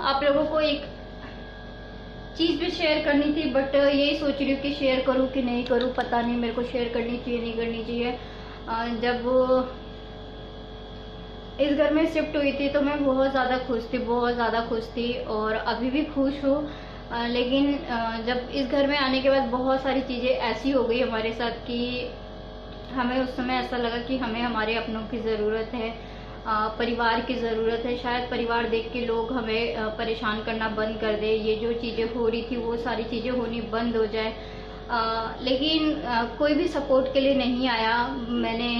आप लोगों को एक चीज़ भी शेयर करनी थी, बट यही सोच रही हूँ कि शेयर करूँ कि नहीं करूँ, पता नहीं मेरे को शेयर करनी चाहिए नहीं करनी चाहिए। जब इस घर में शिफ्ट हुई थी तो मैं बहुत ज़्यादा खुश थी, बहुत ज़्यादा खुश थी और अभी भी खुश हूँ। लेकिन जब इस घर में आने के बाद बहुत सारी चीज़ें ऐसी हो गई हमारे साथ कि हमें उस समय ऐसा लगा कि हमें हमारे अपनों की ज़रूरत है, परिवार की ज़रूरत है। शायद परिवार देख के लोग हमें परेशान करना बंद कर दे, ये जो चीज़ें हो रही थी वो सारी चीज़ें होनी बंद हो जाए। लेकिन कोई भी सपोर्ट के लिए नहीं आया। मैंने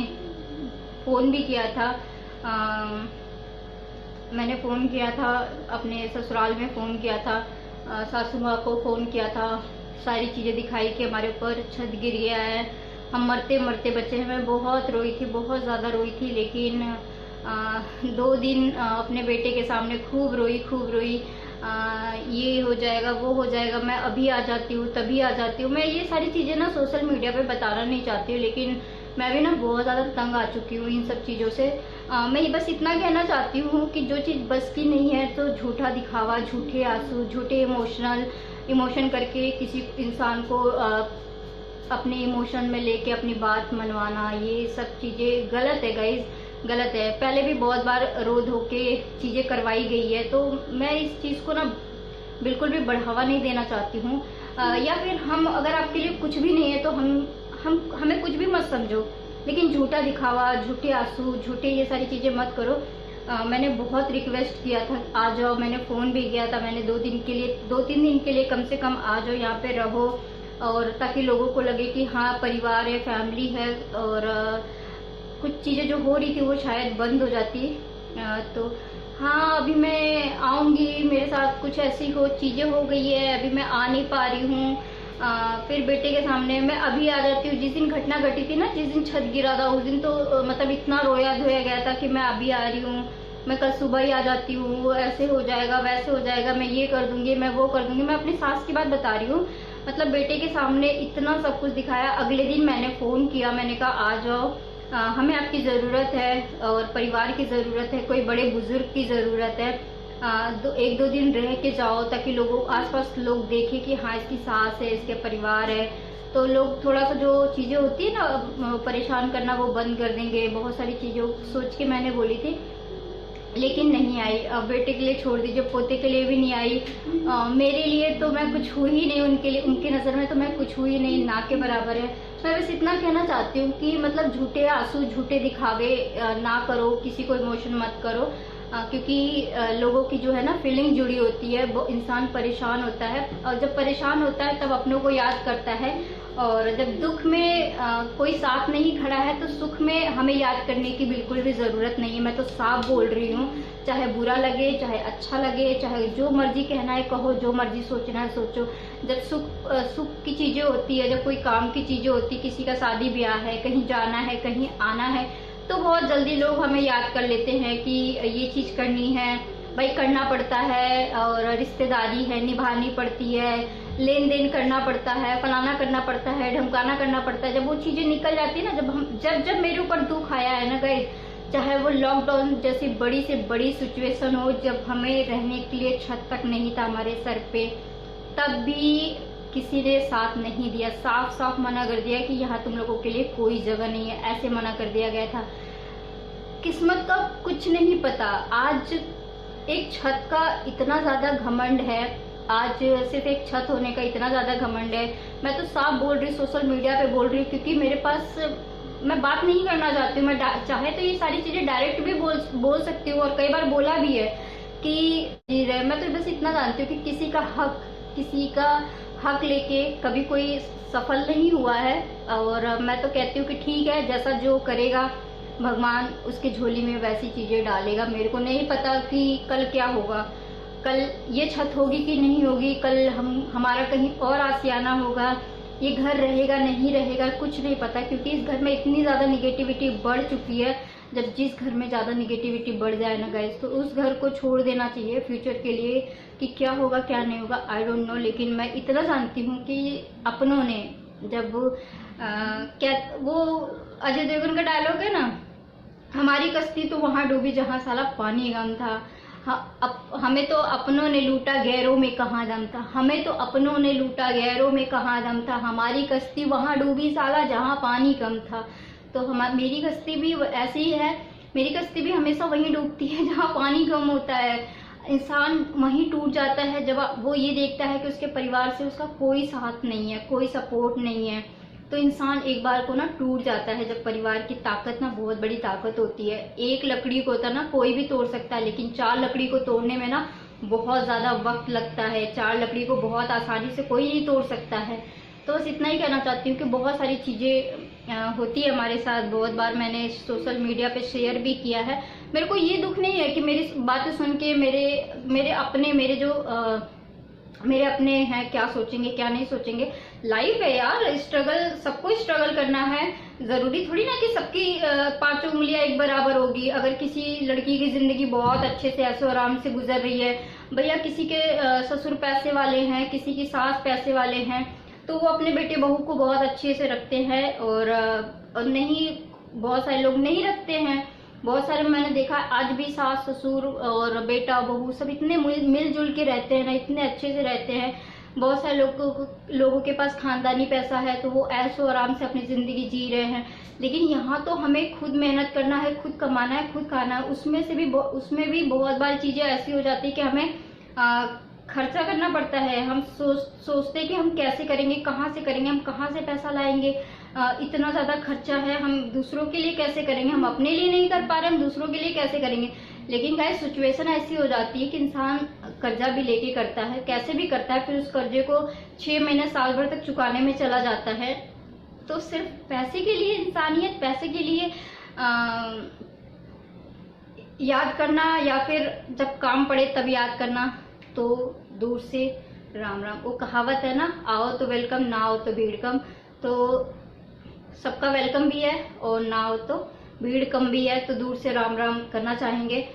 फ़ोन भी किया था, मैंने फ़ोन किया था अपने ससुराल में, फ़ोन किया था सासू माँ को, फ़ोन किया था, सारी चीज़ें दिखाई कि हमारे ऊपर छत गिर गया है, हम मरते मरते बचे हैं। मैं बहुत रोई थी, बहुत ज़्यादा रोई थी। लेकिन 2 दिन अपने बेटे के सामने खूब रोई, खूब रोई। ये हो जाएगा, वो हो जाएगा, मैं अभी आ जाती हूँ, तभी आ जाती हूँ। मैं ये सारी चीज़ें ना सोशल मीडिया पे बताना नहीं चाहती हूँ, लेकिन मैं भी ना बहुत ज़्यादा तंग आ चुकी हूँ इन सब चीज़ों से। मैं ये बस इतना कहना चाहती हूँ कि जो चीज़ बस की नहीं है तो झूठा दिखावा, झूठे आंसू, झूठे इमोशन करके किसी इंसान को अपने इमोशन में लेके अपनी बात मनवाना, ये सब चीज़ें गलत है गाइज, गलत है। पहले भी बहुत बार रो धो के चीज़ें करवाई गई है, तो मैं इस चीज़ को ना बिल्कुल भी बढ़ावा नहीं देना चाहती हूँ। या फिर हम, अगर आपके लिए कुछ भी नहीं है तो हमें कुछ भी मत समझो, लेकिन झूठा दिखावा, झूठे आंसू, झूठे ये सारी चीज़ें मत करो। मैंने बहुत रिक्वेस्ट किया था आ जाओ, मैंने फ़ोन भी किया था, मैंने 2-3 दिन के लिए कम से कम आ जाओ, यहाँ पे रहो, और ताकि लोगों को लगे कि हाँ परिवार है, फैमिली है, और कुछ चीज़ें जो हो रही थी वो शायद बंद हो जाती। तो हाँ, अभी मैं आऊँगी, मेरे साथ कुछ ऐसी चीज़ें हो गई है, अभी मैं आ नहीं पा रही हूँ। फिर बेटे के सामने मैं अभी आ जाती हूँ। जिस दिन घटना घटी थी ना, जिस दिन छत गिरा था, उस दिन तो मतलब इतना रोया धोया गया था कि मैं अभी आ रही हूँ, मैं कल सुबह ही आ जाती हूँ, वो ऐसे हो जाएगा, वैसे हो जाएगा, मैं ये कर दूंगी, मैं वो कर दूंगी। मैं अपनी सास की बात बता रही हूँ। मतलब बेटे के सामने इतना सब कुछ दिखाया। अगले दिन मैंने फ़ोन किया, मैंने कहा आ जाओ, हमें आपकी ज़रूरत है और परिवार की ज़रूरत है, कोई बड़े बुजुर्ग की ज़रूरत है। 1-2 दिन रह के जाओ, ताकि लोगों आसपास लोग देखें कि हाँ इसकी सास है, इसके परिवार है, तो लोग थोड़ा सा जो चीज़ें होती है ना परेशान करना, वो बंद कर देंगे। बहुत सारी चीज़ों सोच के मैंने बोली थी, लेकिन नहीं आई। बेटे के लिए छोड़ दीजिए, पोते के लिए भी नहीं आई। मेरे लिए तो मैं कुछ हुई ही नहीं, उनके लिए, उनकी नज़र में तो मैं कुछ हुई नहीं, ना के बराबर है। मैं बस इतना कहना चाहती हूँ कि मतलब झूठे आंसू, झूठे दिखावे ना करो, किसी को इमोशन मत करो, क्योंकि लोगों की जो है ना फीलिंग जुड़ी होती है, वो इंसान परेशान होता है, और जब परेशान होता है तब अपनों को याद करता है, और जब दुख में कोई साथ नहीं खड़ा है तो सुख में हमें याद करने की बिल्कुल भी ज़रूरत नहीं है। मैं तो साफ बोल रही हूँ, चाहे बुरा लगे, चाहे अच्छा लगे, चाहे जो मर्जी कहना है कहो, जो मर्जी सोचना है सोचो। जब सुख की चीज़ें होती है, जब कोई काम की चीज़ें होती है, किसी का शादी ब्याह है, कहीं जाना है, कहीं आना है, तो बहुत जल्दी लोग हमें याद कर लेते हैं कि ये चीज़ करनी है, भाई करना पड़ता है, और रिश्तेदारी है, निभानी पड़ती है, लेन देन करना पड़ता है, फलाना करना पड़ता है, ढमकाना करना पड़ता है। जब वो चीज़ें निकल जाती है ना, जब मेरे ऊपर दुख आया है ना गाइस, चाहे वो लॉकडाउन जैसी बड़ी से बड़ी सिचुएशन हो, जब हमें रहने के लिए छत तक नहीं था हमारे सर पे, तब भी किसी ने साथ नहीं दिया। साफ साफ मना कर दिया कि यहाँ तुम लोगों के लिए कोई जगह नहीं है, ऐसे मना कर दिया गया था। किस्मत का कुछ नहीं पता। आज एक छत का इतना ज़्यादा घमंड है, आज सिर्फ एक छत होने का इतना ज़्यादा घमंड है। मैं तो साफ बोल रही, सोशल मीडिया पे बोल रही हूँ, क्योंकि मेरे पास, मैं बात नहीं करना चाहती हूँ। मैं चाहे तो ये सारी चीज़ें डायरेक्ट भी बोल सकती हूँ, और कई बार बोला भी है कि जी रहे। मैं तो बस इतना जानती हूँ कि किसी का हक लेके कभी कोई सफल नहीं हुआ है, और मैं तो कहती हूँ कि ठीक है, जैसा जो करेगा भगवान उसकी झोली में वैसी चीज़ें डालेगा। मेरे को नहीं पता कि कल क्या होगा, कल ये छत होगी कि नहीं होगी, कल हमारा कहीं और आशियाना होगा, ये घर रहेगा नहीं रहेगा, कुछ नहीं पता, क्योंकि इस घर में इतनी ज़्यादा निगेटिविटी बढ़ चुकी है। जब जिस घर में ज़्यादा निगेटिविटी बढ़ जाए ना गाइस, तो उस घर को छोड़ देना चाहिए फ्यूचर के लिए। कि क्या होगा क्या नहीं होगा आई डोंट नो, लेकिन मैं इतना जानती हूँ कि अपनों ने जब क्या वो अजय देवगन का डायलॉग है ना, हमारी कश्ती तो वहाँ डूबी जहाँ साला पानी कम था। हमें तो अपनों ने लूटा गैरों में कहाँ दम था, हमें तो अपनों ने लूटा गैरों में कहाँ दम था, हमारी कश्ती वहाँ डूबी साला जहाँ पानी कम था। तो मेरी कश्ती भी ऐसी ही है, मेरी कश्ती भी हमेशा वहीं डूबती है जहाँ पानी कम होता है। इंसान वहीं टूट जाता है जब वो ये देखता है कि उसके परिवार से उसका कोई साथ नहीं है, कोई सपोर्ट नहीं है। तो इंसान एक बार को ना टूट जाता है जब परिवार की ताकत ना बहुत बड़ी ताकत होती है। एक लकड़ी को तो ना कोई भी तोड़ सकता है, लेकिन 4 लकड़ी को तोड़ने में ना बहुत ज़्यादा वक्त लगता है। 4 लकड़ी को बहुत आसानी से कोई नहीं तोड़ सकता है। तो बस इतना ही कहना चाहती हूँ कि बहुत सारी चीज़ें होती है हमारे साथ। बहुत बार मैंने सोशल मीडिया पे शेयर भी किया है। मेरे को ये दुख नहीं है कि मेरी बातें सुन के मेरे अपने हैं क्या सोचेंगे क्या नहीं सोचेंगे। लाइफ है यार, स्ट्रगल, सबको स्ट्रगल करना है। जरूरी थोड़ी ना कि सबकी 5 उंगलियां एक बराबर होगी। अगर किसी लड़की की जिंदगी बहुत अच्छे से ऐशो आराम से गुजर रही है, भैया किसी के ससुर पैसे वाले हैं, किसी की सास पैसे वाले हैं, तो वो अपने बेटे बहू को बहुत अच्छे से रखते हैं। और नहीं, बहुत सारे लोग नहीं रखते हैं। बहुत सारे मैंने देखा आज भी सास ससुर और बेटा बहू सब इतने मिलजुल के रहते हैं ना, इतने अच्छे से रहते हैं। बहुत सारे लोगों के पास खानदानी पैसा है तो वो ऐशो आराम से अपनी ज़िंदगी जी रहे हैं। लेकिन यहाँ तो हमें खुद मेहनत करना है, खुद कमाना है, खुद खाना है। उसमें भी बहुत बार चीज़ें ऐसी हो जाती है कि हमें खर्चा करना पड़ता है। हम सोचते हैं कि हम कैसे करेंगे, कहाँ से करेंगे, हम कहाँ से पैसा लाएंगे, इतना ज़्यादा खर्चा है, हम दूसरों के लिए कैसे करेंगे, हम अपने लिए नहीं कर पा रहे, हम दूसरों के लिए कैसे करेंगे। लेकिन गाइस सिचुएशन ऐसी हो जाती है कि इंसान कर्जा भी लेके करता है, कैसे भी करता है, फिर उस कर्जे को 6 महीने साल भर तक चुकाने में चला जाता है। तो सिर्फ पैसे के लिए इंसानियत, पैसे के लिए याद करना, या फिर जब काम पड़े तब याद करना, तो दूर से राम राम। वो कहावत है ना, आओ तो वेलकम, ना आओ तो भीड़ कम। तो सबका वेलकम भी है और ना हो तो भीड़ कम भी है। तो दूर से राम राम करना चाहेंगे,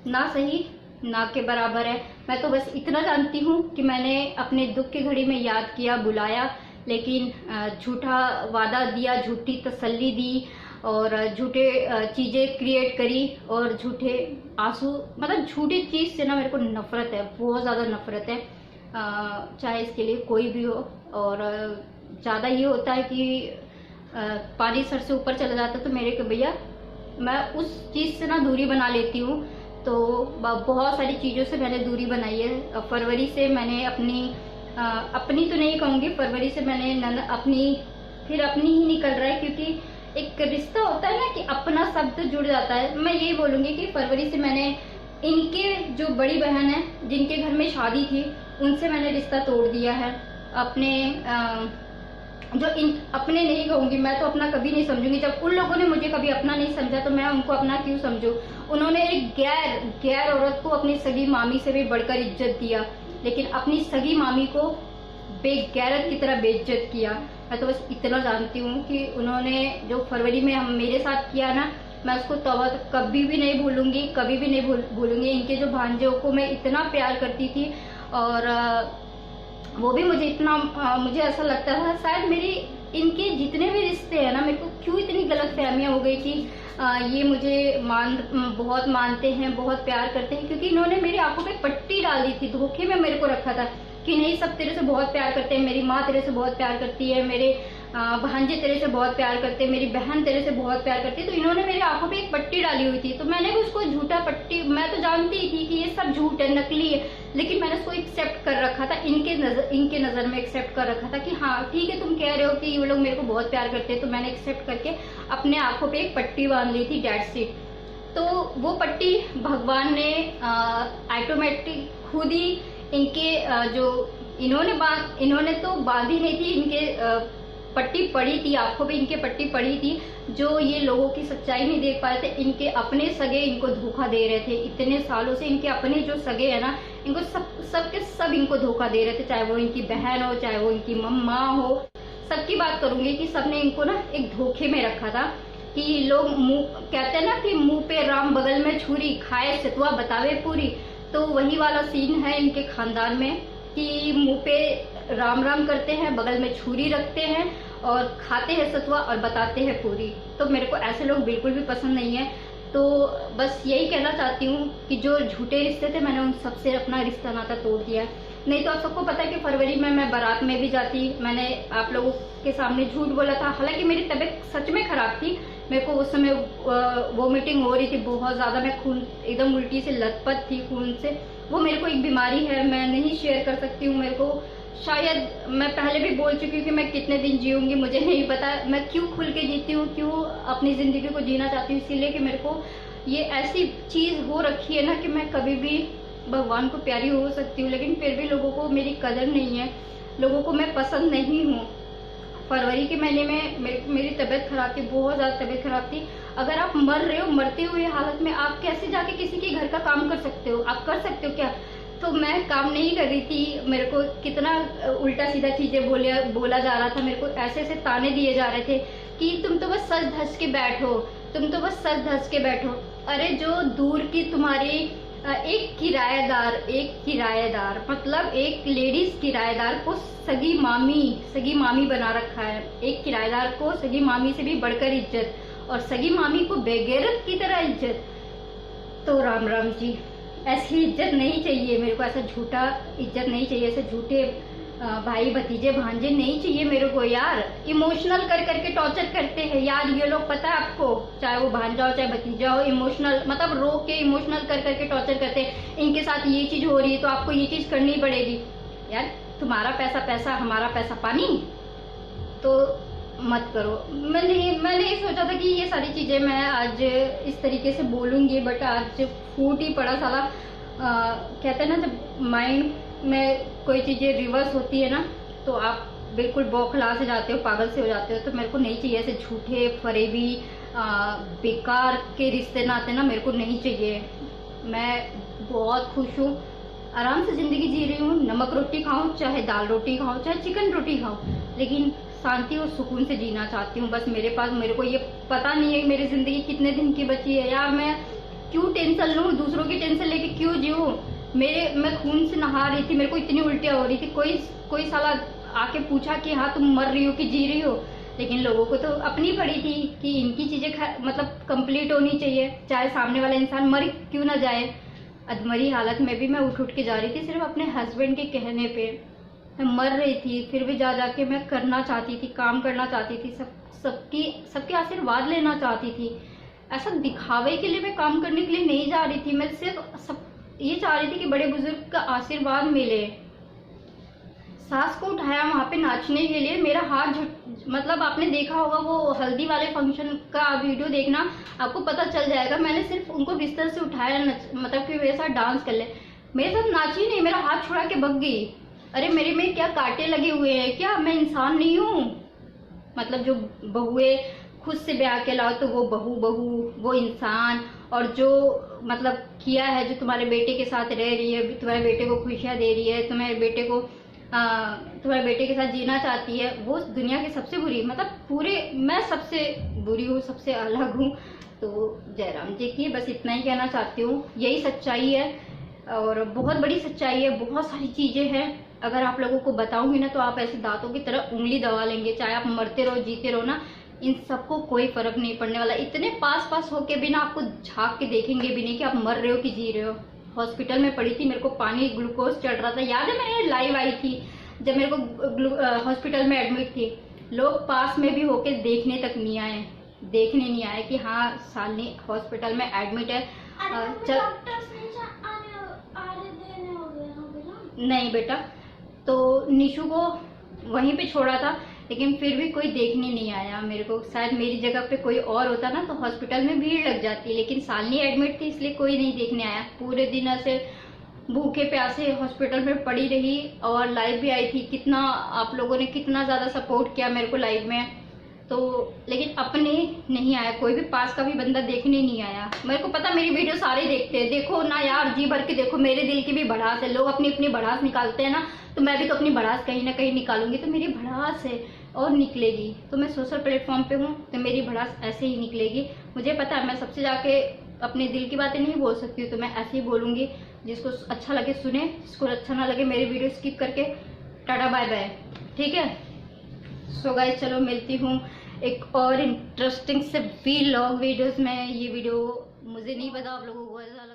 ना सही ना के बराबर है। मैं तो बस इतना जानती हूँ कि मैंने अपने दुख की घड़ी में याद किया, बुलाया, लेकिन झूठा वादा दिया, झूठी तसल्ली दी और झूठे चीज़ें क्रिएट करी और झूठे आंसू, मतलब झूठी चीज़ से ना मेरे को नफरत है, बहुत ज़्यादा नफरत है। चाहे इसके लिए कोई भी हो। और ज़्यादा ये होता है कि पानी सर से ऊपर चला जाता है तो मेरे को भैया मैं उस चीज़ से ना दूरी बना लेती हूँ। तो बहुत सारी चीज़ों से मैंने दूरी बनाई है। फरवरी से मैंने अपनी तो नहीं कहूँगी, फरवरी से मैंने अपनी ही निकल रहा है, क्योंकि एक रिश्ता होता है ना कि अपना शब्द जुड़ जाता है। मैं यही बोलूँगी कि फरवरी से मैंने इनके जो बड़ी बहन है जिनके घर में शादी थी उनसे मैंने रिश्ता तोड़ दिया है। अपने नहीं कहूँगी, मैं तो अपना कभी नहीं समझूंगी। जब उन लोगों ने मुझे कभी अपना नहीं समझा तो मैं उनको अपना क्यों समझूं। उन्होंने एक गैर औरत को अपनी सगी मामी से भी बढ़कर इज्जत दिया, लेकिन अपनी सगी मामी को बेगैरत की तरह बेइज्जत किया। मैं तो बस इतना जानती हूँ कि उन्होंने जो फरवरी में मेरे साथ किया ना, मैं उसको तौबा कभी भी नहीं भूलूंगी, कभी भी नहीं भूलूंगी। इनके जो भांजे को मैं इतना प्यार करती थी और वो भी मुझे ऐसा लगता था शायद इनके जितने भी रिश्ते हैं ना, मेरे को क्यों इतनी गलत फहमियाँ हो गई कि ये मुझे बहुत मानते हैं, बहुत प्यार करते हैं, क्योंकि इन्होंने मेरी आंखों पे पट्टी डाल दी थी, धोखे में मेरे को रखा था कि नहीं सब तेरे से बहुत प्यार करते हैं, मेरी माँ तेरे से बहुत प्यार करती है, मेरे भांजे तेरे से बहुत प्यार करते हैं, मेरी बहन तेरे से बहुत प्यार करती है। तो इन्होंने मेरी आंखों पे एक पट्टी डाली हुई थी, तो मैंने भी उसको झूठा पट्टी, मैं तो जानती ही थी कि ये सब झूठ है, नकली है, लेकिन मैंने उसको एक्सेप्ट कर रखा था, इनके नज़र में एक्सेप्ट कर रखा था कि हाँ ठीक है, तुम कह रहे हो कि ये लोग मेरे को बहुत प्यार करते हैं, तो मैंने एक्सेप्ट करके अपने आंखों पे एक पट्टी बांध ली थी, डेट्स इट। तो वो पट्टी भगवान ने ऑटोमेटिक खुद ही इनके जो इन्होंने तो बांधी नहीं थी, इनके पट्टी पड़ी थी, आंखों पे इनके पट्टी पड़ी थी, जो ये लोगों की सच्चाई नहीं देख पाए थे। इनके अपने सगे इनको धोखा दे रहे थे, इतने सालों से इनके अपने जो सगे है ना, इनको सब इनको धोखा दे रहे थे, चाहे वो इनकी बहन हो, चाहे वो इनकी मम्मा हो, सबकी बात करूंगी कि सबने इनको ना एक धोखे में रखा था। कि लोग कहते हैं ना कि मुंह पे राम बगल में छुरी, खाए सतुआ बतावे पूरी। तो वही वाला सीन है इनके खानदान में कि मुंह पे राम राम करते हैं, बगल में छुरी रखते हैं और खाते हैं सतुआ और बताते हैं पूरी। तो मेरे को ऐसे लोग बिल्कुल भी पसंद नहीं है। तो बस यही कहना चाहती हूँ कि जो झूठे रिश्ते थे मैंने उन सबसे अपना रिश्ता नाता तोड़ दिया। नहीं तो आप सबको पता है कि फरवरी में मैं बारात में भी जाती, मैंने आप लोगों के सामने झूठ बोला था। हालांकि मेरी तबीयत सच में खराब थी, मेरे को उस समय वोमिटिंग हो रही थी बहुत ज़्यादा, मैं खून एकदम उल्टी से लथपथ थी खून से। वो मेरे को एक बीमारी है, मैं नहीं शेयर कर सकती हूँ। मेरे को शायद मैं पहले भी बोल चुकी हूँ कि मैं कितने दिन जीऊँगी मुझे नहीं पता। मैं क्यों खुल के जीती हूँ, क्यों अपनी ज़िंदगी को जीना चाहती हूँ, इसीलिए कि मेरे को ये ऐसी चीज़ हो रखी है ना कि मैं कभी भी भगवान को प्यारी हो सकती हूँ, लेकिन फिर भी लोगों को मेरी कदर नहीं है, लोगों को मैं पसंद नहीं हूँ। फरवरी के महीने में मेरी तबीयत खराब थी, बहुत ज़्यादा तबीयत खराब थी। अगर आप मर रहे हो, मरते हुए हालत में आप कैसे जाके किसी के घर का काम कर सकते हो? आप कर सकते हो क्या? तो मैं काम नहीं कर रही थी, मेरे को कितना उल्टा सीधा चीज़ें बोला जा रहा था, मेरे को ऐसे ऐसे ताने दिए जा रहे थे कि तुम तो बस सज धज के बैठो, तुम तो बस सज धज के बैठो। अरे जो दूर की तुम्हारी एक किराएदार मतलब एक लेडीज किराएदार को सगी मामी बना रखा है। एक किराएदार को सगी मामी से भी बढ़कर इज्जत, और सगी मामी को बेगैरत की तरह इज्जत। तो राम राम जी, ऐसी इज्जत नहीं चाहिए मेरे को, ऐसा झूठा इज्जत नहीं चाहिए, ऐसे झूठे भाई भतीजे भांजे नहीं चाहिए मेरे को यार। इमोशनल कर करके टॉर्चर करते हैं यार ये लोग, पता है आपको, चाहे वो भांजा हो चाहे भतीजा हो, इमोशनल मतलब रो के इमोशनल कर करके टॉर्चर करते हैं। इनके साथ ये चीज हो रही है तो आपको ये चीज करनी पड़ेगी। यार तुम्हारा पैसा पैसा, हमारा पैसा पानी, तो मत करो। मैंने सोचा था कि ये सारी चीजें मैं आज इस तरीके से बोलूंगी, बट आज फूट ही पड़ा साला। कहते हैं ना जब माइंड में कोई चीजें रिवर्स होती है ना तो आप बिल्कुल बौखला से जाते हो, पागल से हो जाते हो। तो मेरे को नहीं चाहिए ऐसे झूठे फरेबी बेकार के रिश्ते नाते ना, मेरे को नहीं चाहिए। मैं बहुत खुश हूँ, आराम से जिंदगी जी रही हूँ। नमक रोटी खाऊं, चाहे दाल रोटी खाऊं, चाहे चिकन रोटी खाऊं, लेकिन शांति और सुकून से जीना चाहती हूँ। बस मेरे को ये पता नहीं है मेरी जिंदगी कितने दिन की बची है यार। मैं क्यों टेंशन लूँ, दूसरों की टेंशन लेके क्यों जीऊँ? मैं खून से नहा रही थी, मेरे को इतनी उल्टियाँ हो रही थी, कोई साला आके पूछा कि हाँ तुम मर रही हो कि जी रही हो? लेकिन लोगों को तो अपनी पड़ी थी कि इनकी चीजें मतलब कंप्लीट होनी चाहिए, चाहे सामने वाला इंसान मर क्यों ना जाए। अधमरी हालत में भी मैं उठ के जा रही थी सिर्फ अपने हस्बैंड के कहने पे। मैं मर रही थी फिर भी जाके मैं करना चाहती थी, काम करना चाहती थी, सबके आशीर्वाद लेना चाहती थी। ऐसा दिखावे के लिए मैं काम करने के लिए नहीं जा रही थी, मैं सिर्फ ये चाह रही थी कि बड़े बुजुर्ग का आशीर्वाद मिले। सास को उठाया वहां पे नाचने के लिए, मेरा हाथ मतलब आपने देखा होगा वो हल्दी वाले फंक्शन का वीडियो देखना, आपको पता चल जाएगा। मैंने सिर्फ उनको बिस्तर से उठाया, मतलब कि मेरे साथ डांस कर ले, मेरे साथ नाची नहीं, मेरा हाथ छुड़ा के भग गई। अरे मेरे में क्या कांटे लगे हुए हैं क्या? मैं इंसान नहीं हूँ? मतलब जो बहुए खुद से ब्याह के लाओ तो वो बहू वो इंसान, और जो मतलब किया है, जो तुम्हारे बेटे के साथ रह रही है, तुम्हारे बेटे को खुशियाँ दे रही है, तुम्हारे बेटे के साथ जीना चाहती है, वो दुनिया की सबसे बुरी, मतलब पूरे मैं सबसे बुरी हूँ, सबसे अलग हूँ। तो जयराम जी की बस इतना ही कहना चाहती हूँ, यही सच्चाई है और बहुत बड़ी सच्चाई है। बहुत सारी चीजें हैं, अगर आप लोगों को बताऊंगी ना तो आप ऐसे दांतों की तरह उंगली दबा लेंगे। चाहे आप मरते रहो जीते रहो ना, इन सबको कोई फर्क नहीं पड़ने वाला। इतने पास होके भी ना आपको झांक के देखेंगे भी नहीं कि आप मर रहे हो कि जी रहे हो। हॉस्पिटल में पड़ी थी, मेरे को पानी ग्लूकोज चढ़ रहा था, याद है मैंने लाइव आई थी जब मेरे को हॉस्पिटल में एडमिट थी। लोग पास में भी होके देखने नहीं आए कि हाँ शालिनी हॉस्पिटल में एडमिट है। नहीं बेटा, तो निशु को वहीं पे छोड़ा था, लेकिन फिर भी कोई देखने नहीं आया मेरे को। शायद मेरी जगह पे कोई और होता ना तो हॉस्पिटल में भीड़ लग जाती, लेकिन शालिनी एडमिट थी इसलिए कोई नहीं देखने आया। पूरे दिन ऐसे भूखे प्यासे हॉस्पिटल में पड़ी रही और लाइव भी आई थी। कितना आप लोगों ने कितना ज़्यादा सपोर्ट किया मेरे को लाइव में, तो लेकिन अपने नहीं आया, कोई भी पास का भी बंदा देखने नहीं आया। मेरे को पता मेरी वीडियो सारे देखते हैं, देखो ना यार, जी भर के देखो, मेरे दिल की भी भड़ास है। लोग अपनी अपनी भड़ास निकालते हैं ना, तो मैं भी तो अपनी भड़ास कहीं ना कहीं निकालूंगी। तो मेरी भड़ास है और निकलेगी, तो मैं सोशल प्लेटफॉर्म पे हूँ तो मेरी भड़ास ऐसे ही निकलेगी। मुझे पता है मैं सबसे जाके अपने दिल की बातें नहीं बोल सकती हूँ, तो मैं ऐसे ही बोलूँगी। जिसको अच्छा लगे सुने, जिसको अच्छा ना लगे मेरी वीडियो स्किप करके टाटा बाय बाय, ठीक है। सो गाइस चलो मिलती हूँ एक और इंटरेस्टिंग से वीलॉग वीडियोस में। ये वीडियो मुझे नहीं पता आप लोगों को ऐसा लगा।